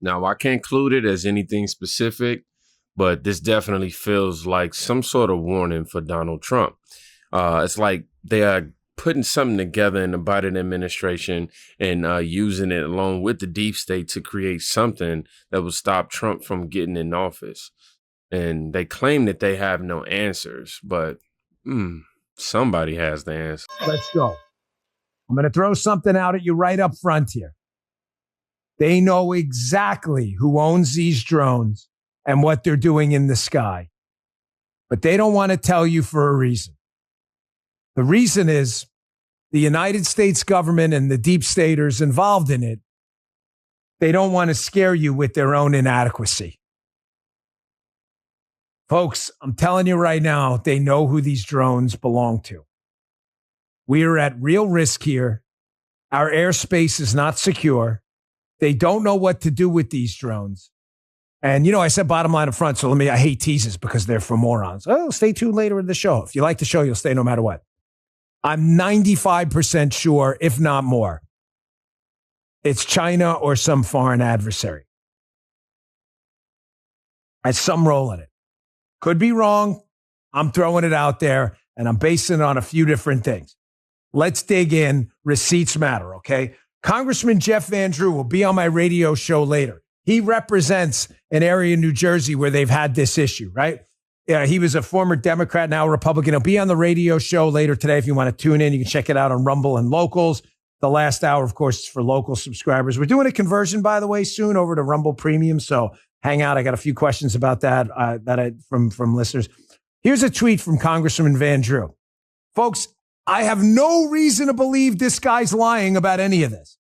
Now, I can't include it as anything specific, but this definitely feels like some sort of warning for Donald Trump. It's like they are putting something together in the Biden administration and using it along with the deep state to create something that will stop Trump from getting in office. And they claim that they have no answers, but somebody has the answer. Let's go. I'm going to throw something out at you right up front here. They know exactly who owns these drones and what they're doing in the sky. But they don't want to tell you for a reason. The reason is the United States government and the deep staters involved in it, they don't want to scare you with their own inadequacy. Folks, I'm telling you right now, they know who these drones belong to. We are at real risk here. Our airspace is not secure. They don't know what to do with these drones. And, you know, I said bottom line up front, so I hate teases because they're for morons. Oh, stay tuned later in the show. If you like the show, you'll stay no matter what. I'm 95% sure, if not more, it's China or some foreign adversary. Has some role in it. Could be wrong. I'm throwing it out there, and I'm basing it on a few different things. Let's dig in. Receipts matter, okay? Congressman Jeff Van Drew will be on my radio show later. He represents an area in New Jersey where they've had this issue, right? He was a former Democrat, now a Republican. He'll be on the radio show later today. If you want to tune in, you can check it out on Rumble and Locals. The last hour, of course, is for local subscribers. We're doing a conversion, by the way, soon over to Rumble Premium. So hang out. I got a few questions about that from listeners. Here's a tweet from Congressman Van Drew. Folks, I have no reason to believe this guy's lying about any of this.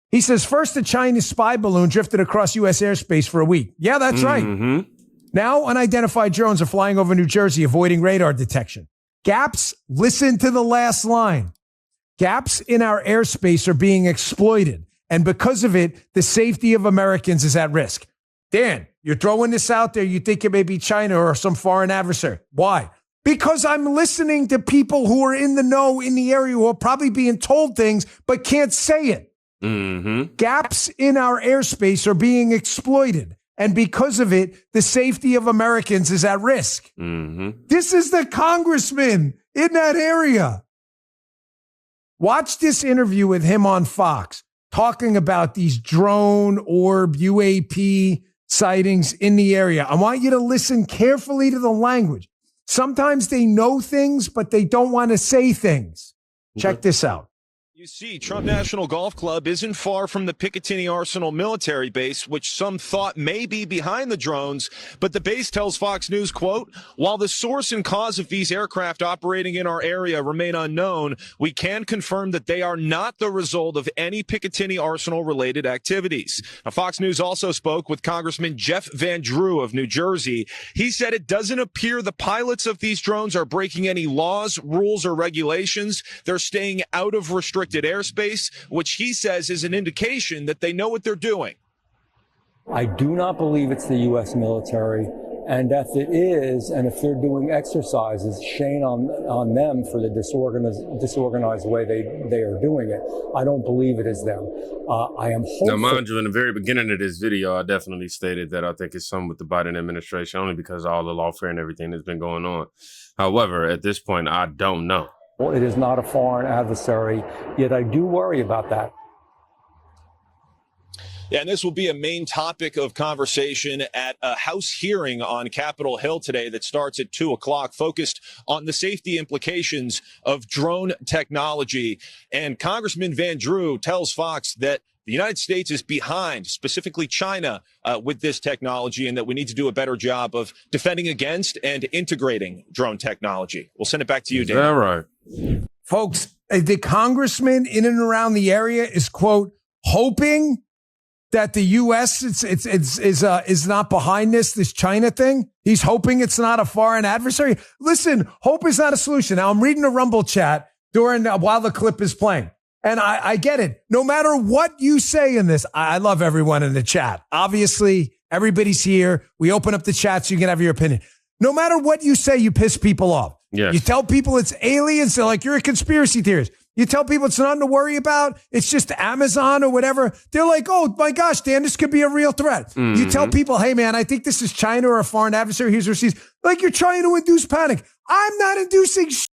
He says, first, a Chinese spy balloon drifted across U.S. airspace for a week. Yeah, that's right. Now, unidentified drones are flying over New Jersey, avoiding radar detection. Gaps, listen to the last line. Gaps in our airspace are being exploited. And because of it, the safety of Americans is at risk. Dan, you're throwing this out there. You think it may be China or some foreign adversary. Why? Because I'm listening to people who are in the know in the area who are probably being told things but can't say it. Gaps in our airspace are being exploited. And because of it, the safety of Americans is at risk. This is the congressman in that area. Watch this interview with him on Fox talking about these drone orb UAP sightings in the area. I want you to listen carefully to the language. Sometimes they know things, but they don't want to say things. Check this out. You see, Trump National Golf Club isn't far from the Picatinny Arsenal military base, which some thought may be behind the drones. But the base tells Fox News, quote, while the source and cause of these aircraft operating in our area remain unknown, we can confirm that they are not the result of any Picatinny Arsenal related activities. Now, Fox News also spoke with Congressman Jeff Van Drew of New Jersey. He said it doesn't appear the pilots of these drones are breaking any laws, rules, or regulations. They're staying out of restricted airspace, which he says is an indication that they know what they're doing. I do not believe it's the U.S. military, and if it is, and if they're doing exercises, shame on them for the disorganized way they are doing it. I don't believe it is them. I am hopeful. Now, mind you, in the very beginning of this video, I definitely stated that I think it's something with the Biden administration, only because of all the lawfare and everything that's been going on. However, at this point, I don't know. Well, it is not a foreign adversary, yet I do worry about that. Yeah, and this will be a main topic of conversation at a House hearing on Capitol Hill today that starts at 2 o'clock, focused on the safety implications of drone technology. And Congressman Van Drew tells Fox that the United States is behind, specifically China, with this technology, and that we need to do a better job of defending against and integrating drone technology. We'll send it back to you, Dan. Is that right? Folks, the congressman in and around the area is, quote, hoping that the U.S. is not behind this China thing. He's hoping it's not a foreign adversary. Listen, hope is not a solution. Now, I'm reading a Rumble chat while the clip is playing. And I get it. No matter what you say in this, I love everyone in the chat. Obviously, everybody's here. We open up the chat so you can have your opinion. No matter what you say, you piss people off. Yes. You tell people it's aliens, they're like, you're a conspiracy theorist. You tell people it's nothing to worry about. It's just Amazon or whatever. They're like, oh my gosh, Dan, this could be a real threat. You tell people, hey man, I think this is China or a foreign adversary. Here's receipts. Like you're trying to induce panic. I'm not inducing shit.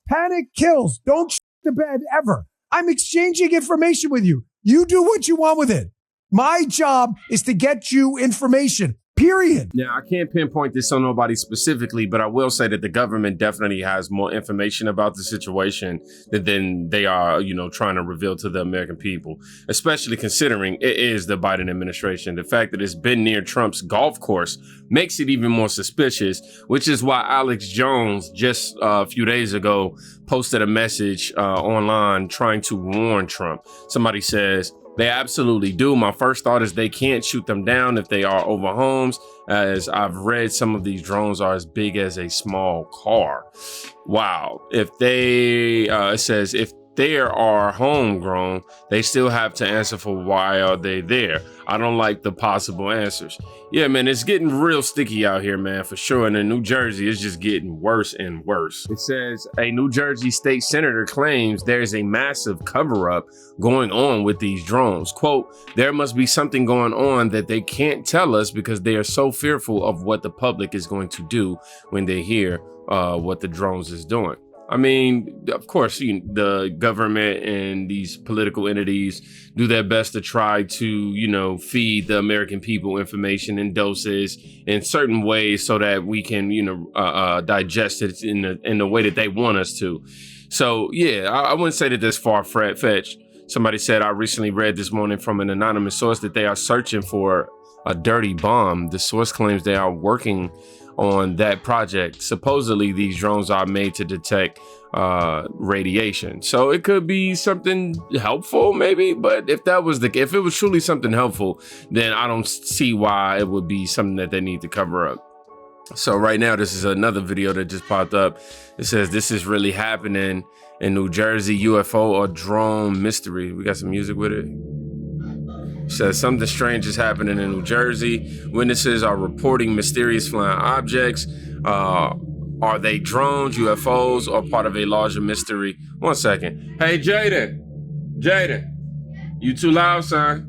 Panic kills. Don't shit the bed ever. I'm exchanging information with you. You do what you want with it. My job is to get you information. Period. Now, I can't pinpoint this on nobody specifically, but I will say that the government definitely has more information about the situation than they are, trying to reveal to the American people, especially considering it is the Biden administration. The fact that it's been near Trump's golf course makes it even more suspicious, which is why Alex Jones just a few days ago posted a message online trying to warn Trump. Somebody says, they absolutely do. My first thought is they can't shoot them down if they are over homes. As I've read, some of these drones are as big as a small car. Wow. If they, it says, if they are homegrown, they still have to answer for why are they there. I don't like the possible answers. Yeah, man, it's getting real sticky out here, man, for sure. And in New Jersey, it's just getting worse and worse. It says a New Jersey state senator claims there's a massive cover-up going on with these drones. Quote, there must be something going on that they can't tell us because they are so fearful of what the public is going to do when they hear what the drones is doing. I mean, of course, the government and these political entities do their best to try to, feed the American people information in doses in certain ways so that we can, digest it in the way that they want us to. So, yeah, I wouldn't say that that's far-fetched. Somebody said, I recently read this morning from an anonymous source that they are searching for a dirty bomb. The source claims they are working on that project. Supposedly these drones are made to detect radiation. So it could be something helpful maybe, but if it was truly something helpful, then I don't see why it would be something that they need to cover up. So right now, this is another video that just popped up. It says this is really happening in New Jersey, UFO or drone mystery. We got some music with it. Says something strange is happening in New Jersey. Witnesses are reporting mysterious flying objects. Are they drones, UFOs, or part of a larger mystery? 1 second. Hey, Jaden, you too loud, son.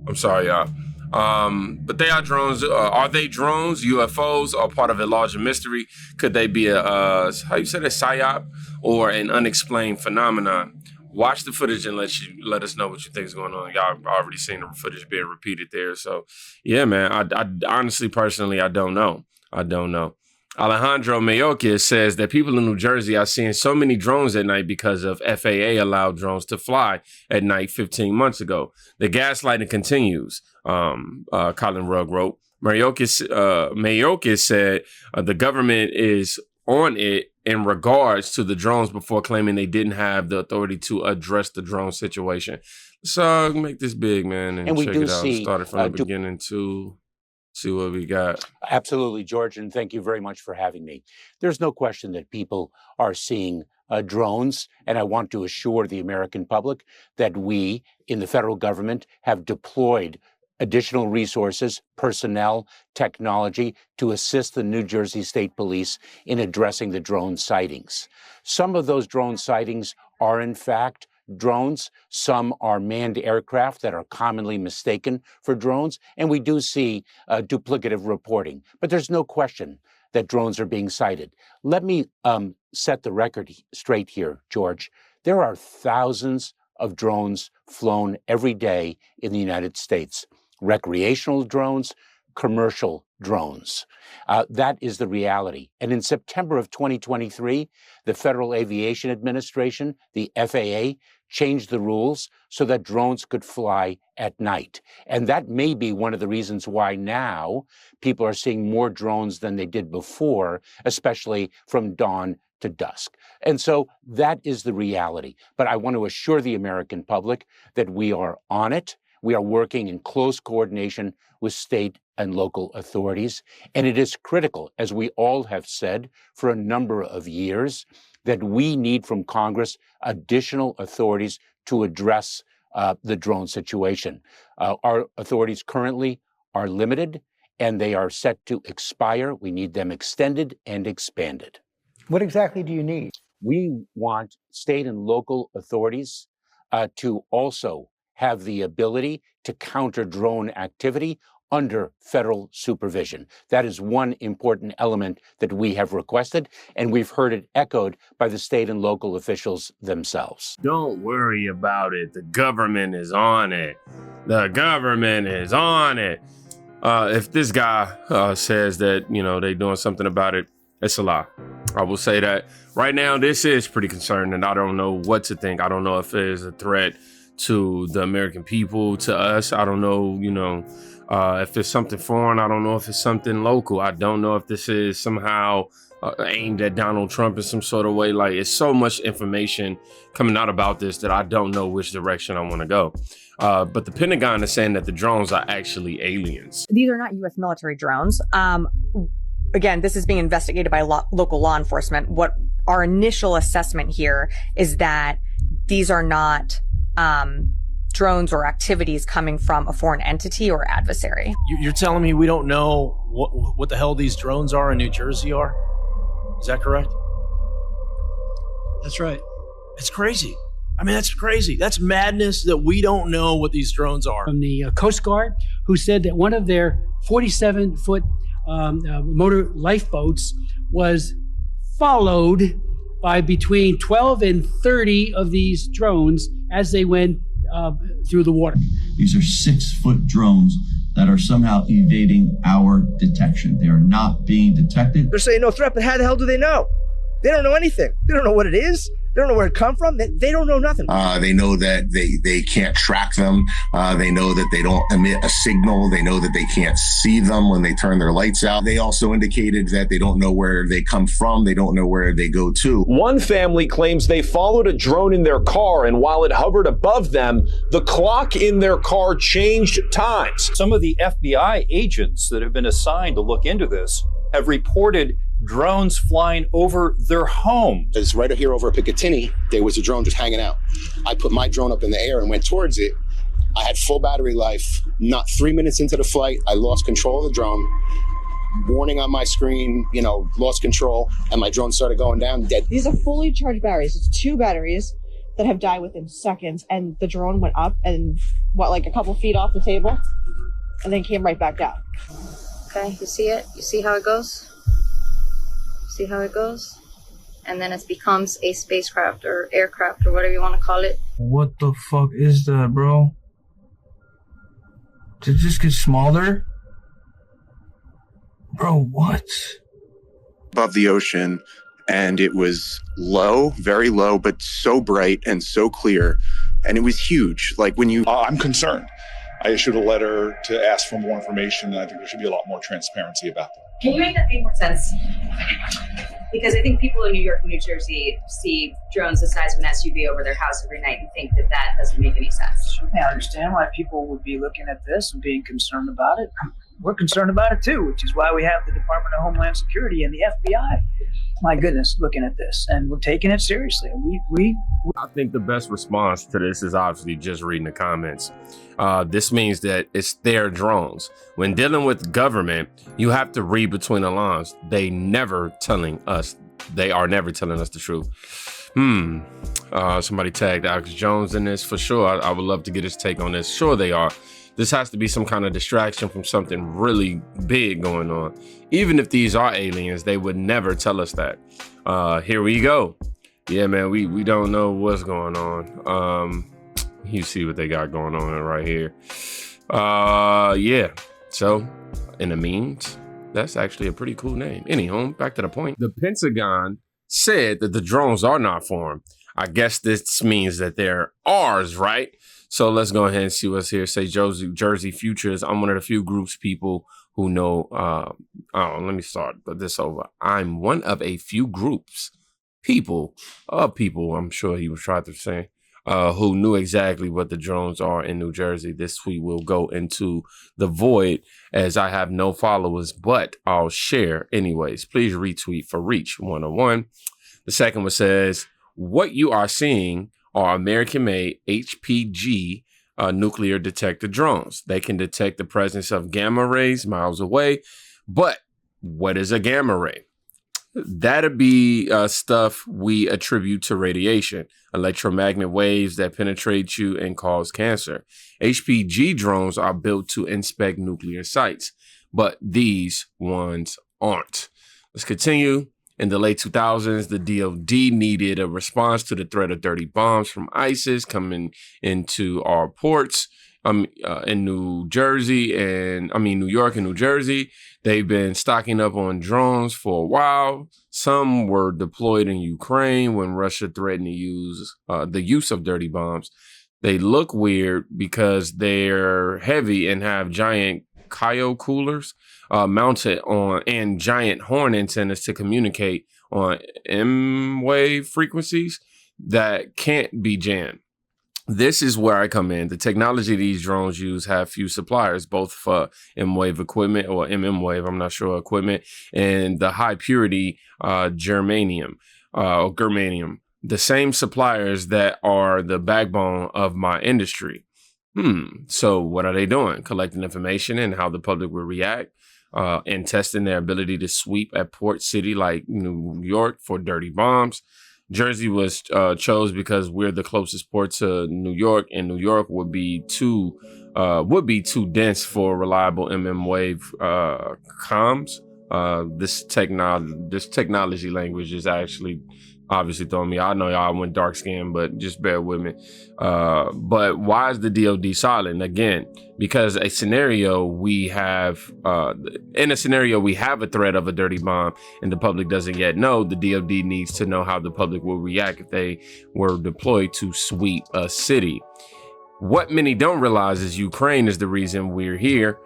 I'm sorry, y'all. But they are drones. Are they drones, UFOs, or part of a larger mystery? Could they be a psyop or an unexplained phenomenon? Watch the footage and let us know what you think is going on. Y'all already seen the footage being repeated there. So, yeah, man, I honestly, personally, I don't know. Alejandro Mayorkas says that people in New Jersey are seeing so many drones at night because of FAA allowed drones to fly at night 15 months ago. The gaslighting continues, Colin Rugg wrote. Mayorkas said the government is on it in regards to the drones before claiming they didn't have the authority to address the drone situation. So make this big, man, and we check do it out. see, Started from the beginning to see what we got. Absolutely, George, and thank you very much for having me. There's no question that people are seeing drones, and I want to assure the American public that we in the federal government have deployed additional resources, personnel, technology to assist the New Jersey State Police in addressing the drone sightings. Some of those drone sightings are, in fact, drones. Some are manned aircraft that are commonly mistaken for drones. And we do see duplicative reporting. But there's no question that drones are being sighted. Let me set the record straight here, George. There are thousands of drones flown every day in the United States. Recreational drones, commercial drones. That is the reality. And in September of 2023, the Federal Aviation Administration, the FAA, changed the rules so that drones could fly at night. And that may be one of the reasons why now people are seeing more drones than they did before, especially from dawn to dusk. And so that is the reality. But I want to assure the American public that we are on it. We are working in close coordination with state and local authorities. And it is critical, as we all have said for a number of years, that we need from Congress additional authorities to address the drone situation. Our authorities currently are limited, and they are set to expire. We need them extended and expanded. What exactly do you need? We want state and local authorities to also have the ability to counter drone activity under federal supervision. That is one important element that we have requested, and we've heard it echoed by the state and local officials themselves. Don't worry about it. The government is on it. The government is on it. If this guy says that, they're doing something about it, it's a lie. I will say that right now, this is pretty concerning. I don't know what to think. I don't know if it is a threat to the American people, to us. I don't know, if it's something foreign. I don't know if it's something local. I don't know if this is somehow aimed at Donald Trump in some sort of way. Like, it's so much information coming out about this that I don't know which direction I want to go. But the Pentagon is saying that the drones are actually aliens. These are not U.S. military drones. Again, this is being investigated by local law enforcement. What our initial assessment here is that these are not drones or activities coming from a foreign entity or adversary. You're telling me we don't know what the hell these drones are in New Jersey are? Is that correct? That's right. It's crazy. I mean, that's crazy. That's madness that we don't know what these drones are. From the Coast Guard, who said that one of their 47-foot motor lifeboats was followed by between 12 and 30 of these drones as they went through the water. These are 6-foot drones that are somehow evading our detection. They are not being detected. They're saying no threat, but how the hell do they know? They don't know anything. They don't know what it is. They don't know where it come from. They don't know nothing. They know that they can't track them. They know that they don't emit a signal. They know that they can't see them when they turn their lights out. They also indicated that they don't know where they come from. They don't know where they go to. One family claims they followed a drone in their car, and while it hovered above them, the clock in their car changed times. Some of the FBI agents that have been assigned to look into this have reported drones flying over their home. It's right here over Picatinny, there was a drone just hanging out. I put my drone up in the air and went towards it. I had full battery life. Not 3 minutes into the flight, I lost control of the drone. Warning on my screen, lost control, and my drone started going down dead. These are fully charged batteries. It's 2 batteries that have died within seconds, and the drone went up and like a couple feet off the table, and then came right back down. Okay, you see it? You see how it goes? See how it goes? And then it becomes a spacecraft or aircraft or whatever you want to call it. What the fuck is that, bro? Did it just get smaller? Bro, what? Above the ocean, and it was low, very low, but so bright and so clear. And it was huge. Like when you... I'm concerned. I issued a letter to ask for more information, and I think there should be a lot more transparency about that. Can you make that make more sense? Because I think people in New York and New Jersey see drones the size of an SUV over their house every night and think that that doesn't make any sense. I understand why people would be looking at this and being concerned about it. We're concerned about it too, which is why we have the Department of Homeland Security and the FBI. My goodness, looking at this, and we're taking it seriously. I think the best response to this is obviously just reading the comments. This means that it's their drones. When dealing with government, you have to read between the lines. They are never telling us the truth. Somebody tagged Alex Jones in this for sure. I would love to get his take on this. Sure they are. This has to be some kind of distraction from something really big going on. Even if these are aliens, they would never tell us that. Here we go. Yeah, man, we don't know what's going on. You see what they got going on right here. Yeah. So, in the means, that's actually a pretty cool name. Anyhow, back to the point. The Pentagon said that the drones are not foreign. I guess this means that they're ours, right? So let's go ahead and see what's here. Say Jersey Futures. I'm one of the few groups people who know. Let me start this over. I'm one of a few groups, people. I'm sure he was trying to say, who knew exactly what the drones are in New Jersey. This tweet will go into the void as I have no followers, but I'll share anyways. Please retweet for Reach 101. The second one says, what you are seeing are American-made HPG nuclear detector drones. They can detect the presence of gamma rays miles away. But what is a gamma ray? That'd be stuff we attribute to radiation, electromagnetic waves that penetrate you and cause cancer. HPG drones are built to inspect nuclear sites, but these ones aren't. Let's continue. In the late 2000s, the DoD needed a response to the threat of dirty bombs from ISIS coming into our ports in New York and New Jersey. They've been stocking up on drones for a while. Some were deployed in Ukraine when Russia threatened to use the use of dirty bombs. They look weird because they're heavy and have giant cryo coolers mounted on and giant horn antennas to communicate on M-wave frequencies that can't be jammed. This is where I come in. The technology these drones use have few suppliers, both for M-wave equipment or MM-wave, I'm not sure, equipment, and the high purity germanium or germanium, the same suppliers that are the backbone of my industry. So what are they doing? Collecting information and how the public will react and testing their ability to sweep a port city like New York for dirty bombs. Jersey was chose because we're the closest port to New York, and New York would be too dense for reliable MM wave comms. This technology language is actually obviously throwing me. I know y'all went dark skin, but just bear with me. But why is the DoD silent? Again, because in a scenario we have a threat of a dirty bomb and the public doesn't yet know, the DoD needs to know how the public will react if they were deployed to sweep a city. What many don't realize is Ukraine is the reason we're here.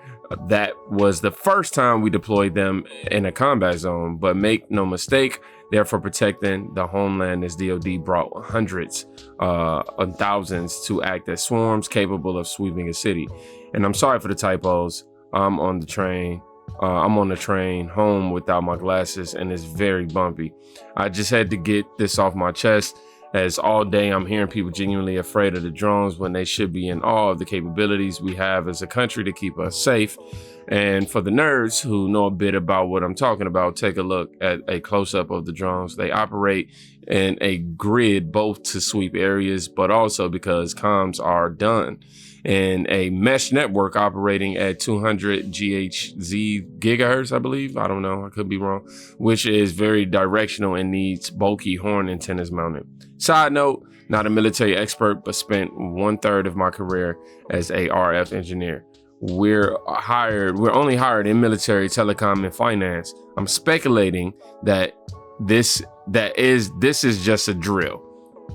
That was the first time we deployed them in a combat zone, but make no mistake, therefore protecting the homeland as DoD brought hundreds of thousands to act as swarms capable of sweeping a city. And I'm sorry for the typos. I'm on the train home without my glasses, and it's very bumpy. I just had to get this off my chest, as all day I'm hearing people genuinely afraid of the drones when they should be in awe of the capabilities we have as a country to keep us safe. And for the nerds who know a bit about what I'm talking about, take a look at a close-up of the drones. They operate in a grid both to sweep areas, but also because comms are done in a mesh network operating at 200 gigahertz, I believe. I don't know, I could be wrong, which is very directional and needs bulky horn antennas mounted. Side note, not a military expert, but spent 1/3 of my career as a RF engineer. We're only hired in military, telecom, and finance. I'm speculating that this is just a drill,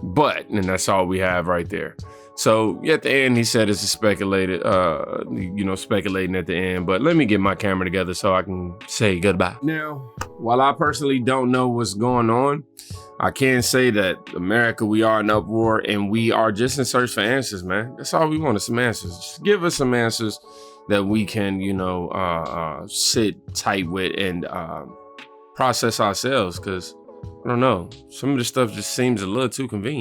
and that's all we have right there. So at the end, he said it's speculating at the end, but let me get my camera together so I can say goodbye. Now, while I personally don't know what's going on, I can say that America, we are in uproar and we are just in search for answers, man. That's all we want is some answers. Just give us some answers that we can, sit tight with and process ourselves, because I don't know, some of the stuff just seems a little too convenient.